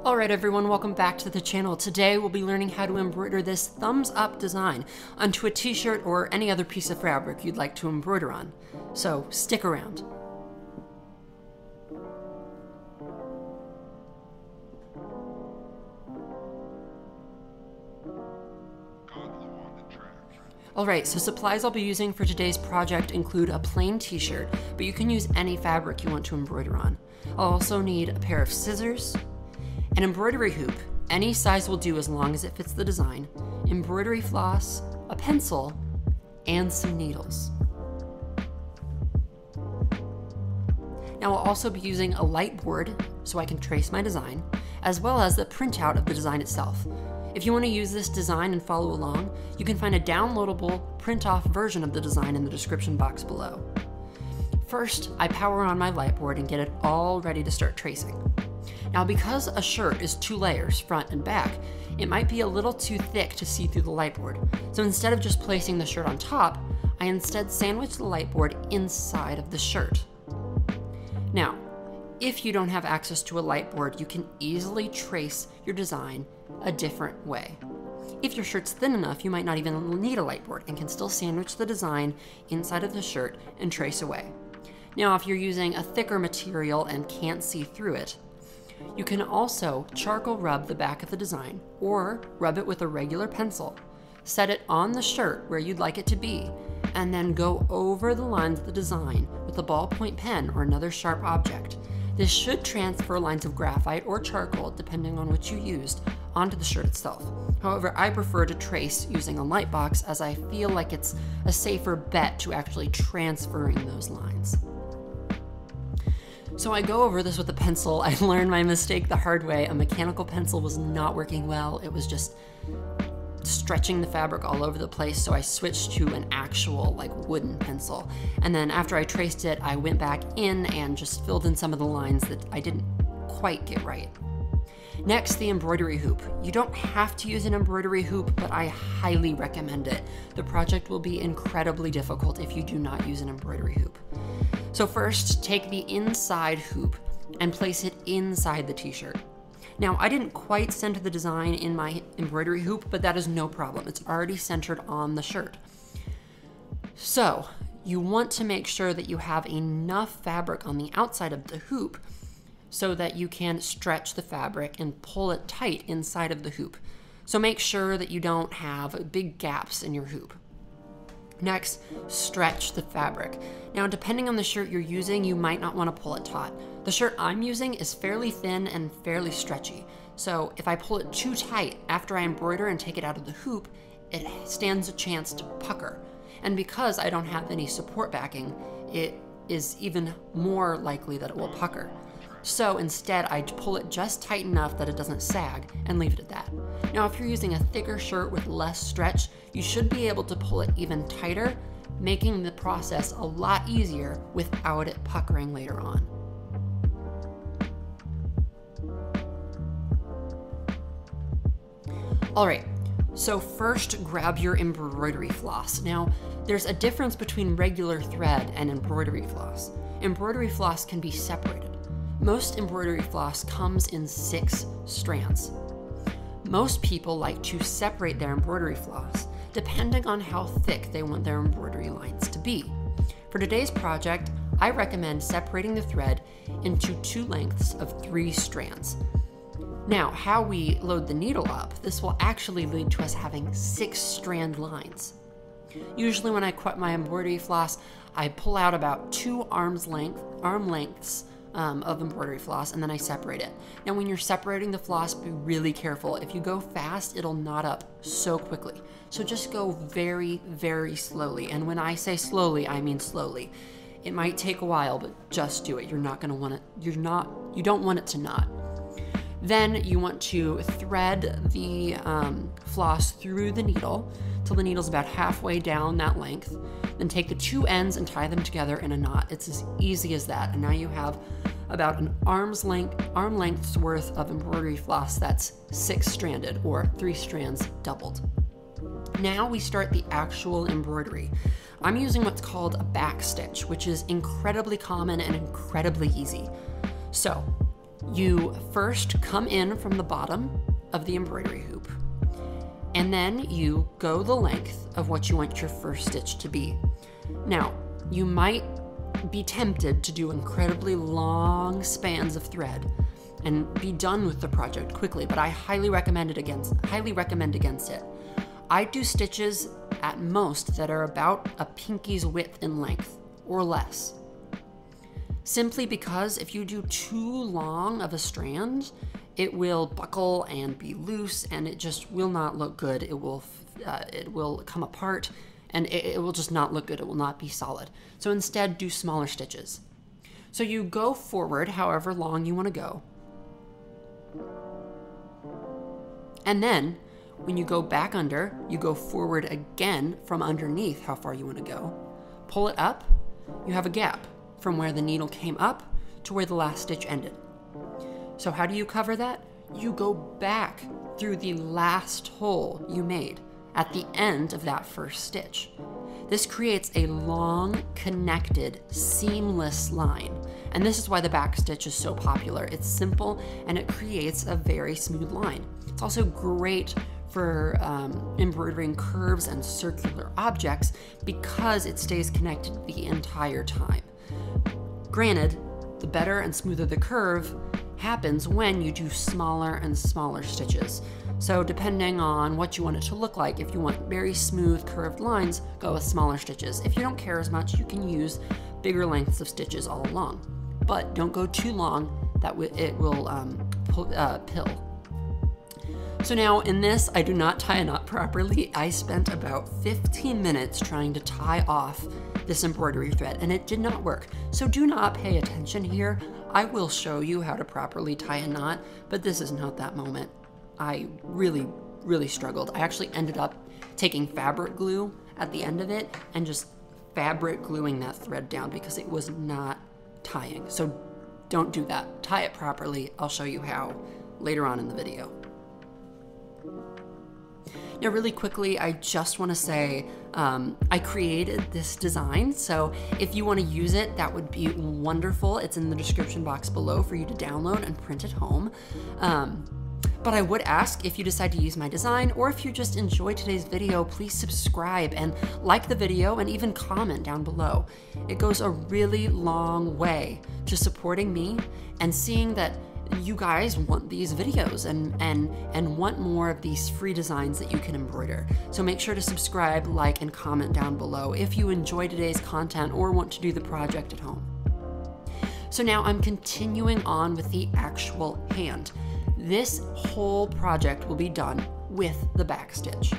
Alright everyone, welcome back to the channel. Today we'll be learning how to embroider this thumbs up design onto a t-shirt or any other piece of fabric you'd like to embroider on. So stick around. Alright, so supplies I'll be using for today's project include a plain t-shirt, but you can use any fabric you want to embroider on. I'll also need a pair of scissors, an embroidery hoop, any size will do as long as it fits the design, embroidery floss, a pencil, and some needles. Now I'll also be using a light board so I can trace my design, as well as the printout of the design itself. If you want to use this design and follow along, you can find a downloadable print-off version of the design in the description box below. First, I power on my light board and get it all ready to start tracing. Now because a shirt is 2 layers, front and back, it might be a little too thick to see through the light board. So instead of just placing the shirt on top, I instead sandwich the light board inside of the shirt. Now, if you don't have access to a light board, you can easily trace your design a different way. If your shirt's thin enough, you might not even need a light board and can still sandwich the design inside of the shirt and trace away. Now, if you're using a thicker material and can't see through it, you can also charcoal rub the back of the design or rub it with a regular pencil, set it on the shirt where you'd like it to be, and then go over the lines of the design with a ballpoint pen or another sharp object. This should transfer lines of graphite or charcoal, depending on what you used, onto the shirt itself. However, I prefer to trace using a light box as I feel like it's a safer bet to actually transferring those lines. So I go over this with a pencil. I learned my mistake the hard way. A mechanical pencil was not working well. It was just stretching the fabric all over the place, so I switched to an actual wooden pencil. And then after I traced it, I went back in and just filled in some of the lines that I didn't quite get right. Next, the embroidery hoop. You don't have to use an embroidery hoop, but I highly recommend it. The project will be incredibly difficult if you do not use an embroidery hoop. So first, take the inside hoop and place it inside the t-shirt. Now, I didn't quite center the design in my embroidery hoop, but that is no problem. It's already centered on the shirt. So, you want to make sure that you have enough fabric on the outside of the hoop so that you can stretch the fabric and pull it tight inside of the hoop. So make sure that you don't have big gaps in your hoop. Next, stretch the fabric. Now, depending on the shirt you're using, you might not want to pull it taut. The shirt I'm using is fairly thin and fairly stretchy. So if I pull it too tight after I embroider and take it out of the hoop, it stands a chance to pucker. And because I don't have any support backing, it is even more likely that it will pucker. So instead, I pull it just tight enough that it doesn't sag and leave it at that. Now, if you're using a thicker shirt with less stretch, you should be able to pull it even tighter, making the process a lot easier without it puckering later on. All right, so first grab your embroidery floss. Now, there's a difference between regular thread and embroidery floss. Embroidery floss can be separated. Most embroidery floss comes in 6 strands. Most people like to separate their embroidery floss depending on how thick they want their embroidery lines to be. For today's project, I recommend separating the thread into 2 lengths of 3 strands. Now, how we load the needle up, this will actually lead to us having 6 strand lines. Usually when I cut my embroidery floss, I pull out about 2 arm lengths of embroidery floss, and then I separate it. Now when you're separating the floss, be really careful. If you go fast, it'll knot up so quickly. So just go very, very slowly. And when I say slowly, I mean slowly. It might take a while, but just do it. You're not gonna want it, you don't want it to knot. Then you want to thread the floss through the needle till the needle's about halfway down that length. Then take the 2 ends and tie them together in a knot. It's as easy as that. And now you have about an arm length's worth of embroidery floss that's 6-stranded or 3 strands doubled. Now we start the actual embroidery. I'm using what's called a back stitch, which is incredibly common and incredibly easy. So You first come in from the bottom of the embroidery hoop, and then you go the length of what you want your first stitch to be. Now, you might be tempted to do incredibly long spans of thread and be done with the project quickly, but I highly recommend against it. I do stitches at most that are about a pinky's width in length or less. Simply because if you do too long of a strand, it will buckle and be loose, and it just will not look good. It will come apart, and it will just not look good. It will not be solid. So instead, do smaller stitches. So you go forward however long you want to go. And then when you go back under, you go forward again from underneath how far you want to go. Pull it up, you have a gap from where the needle came up to where the last stitch ended. So how do you cover that? You go back through the last hole you made at the end of that first stitch. This creates a long, connected, seamless line. And this is why the back stitch is so popular. It's simple and it creates a very smooth line. It's also great for embroidering curves and circular objects because it stays connected the entire time. Granted, the better and smoother the curve happens when you do smaller and smaller stitches. So depending on what you want it to look like, if you want very smooth curved lines, go with smaller stitches. If you don't care as much, you can use bigger lengths of stitches all along. But don't go too long, it will pill. So now in this, I do not tie a knot properly. I spent about 15 minutes trying to tie off this embroidery thread, and it did not work. So do not pay attention here. I will show you how to properly tie a knot, but this is not that moment. I really, really struggled. I actually ended up taking fabric glue at the end of it and just fabric gluing that thread down because it was not tying. So don't do that. Tie it properly. I'll show you how later on in the video. Now, really quickly, I just want to say I created this design, so if you want to use it, that would be wonderful. It's in the description box below for you to download and print at home. But I would ask, if you decide to use my design, or if you just enjoyed today's video, please subscribe and like the video and even comment down below. It goes a really long way to supporting me and seeing that you guys want these videos and want more of these free designs that you can embroider. So make sure to subscribe, like, and comment down below if you enjoy today's content or want to do the project at home. So now I'm continuing on with the actual hand. This whole project will be done with the back stitch.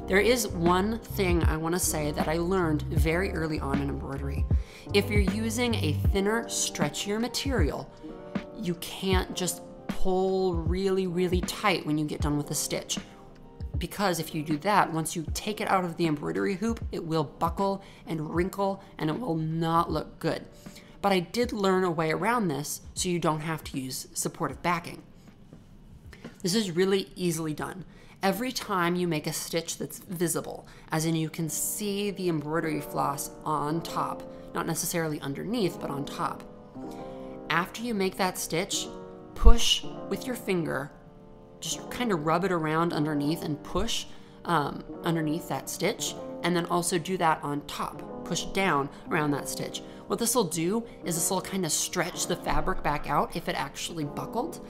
There is one thing I want to say that I learned very early on in embroidery. If you're using a thinner, stretchier material, you can't just pull really, really tight when you get done with a stitch. Because if you do that, once you take it out of the embroidery hoop, it will buckle and wrinkle and it will not look good. But I did learn a way around this so you don't have to use supportive backing. This is really easily done. Every time you make a stitch that's visible, as in you can see the embroidery floss on top, not necessarily underneath, but on top. After you make that stitch, push with your finger, just kind of rub it around underneath and push underneath that stitch, and then also do that on top. Push down around that stitch. What this will do is this will kind of stretch the fabric back out if it actually buckled,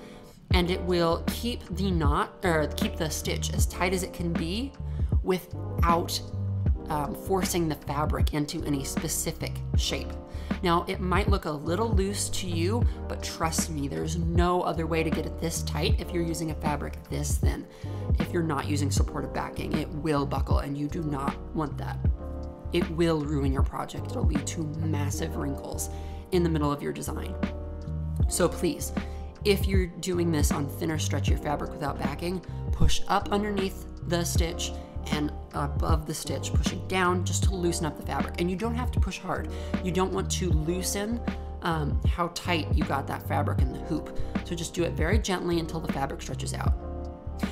and it will keep the knot, or keep the stitch as tight as it can be without forcing the fabric into any specific shape. Now, it might look a little loose to you, but trust me, there's no other way to get it this tight if you're using a fabric this thin. If you're not using supportive backing, it will buckle, and you do not want that. It will ruin your project. It'll lead to massive wrinkles in the middle of your design. So please, if you're doing this on thinner, stretchier fabric without backing, push up underneath the stitch and above the stitch, pushing down just to loosen up the fabric. And you don't have to push hard. You don't want to loosen how tight you got that fabric in the hoop. So just do it very gently until the fabric stretches out.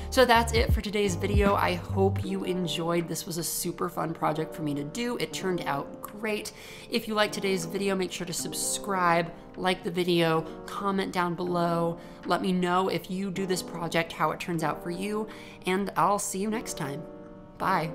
So that's it for today's video. I hope you enjoyed. This was a super fun project for me to do. It turned out great. If you liked today's video, make sure to subscribe, like the video, comment down below. Let me know if you do this project, how it turns out for you, and I'll see you next time. Bye.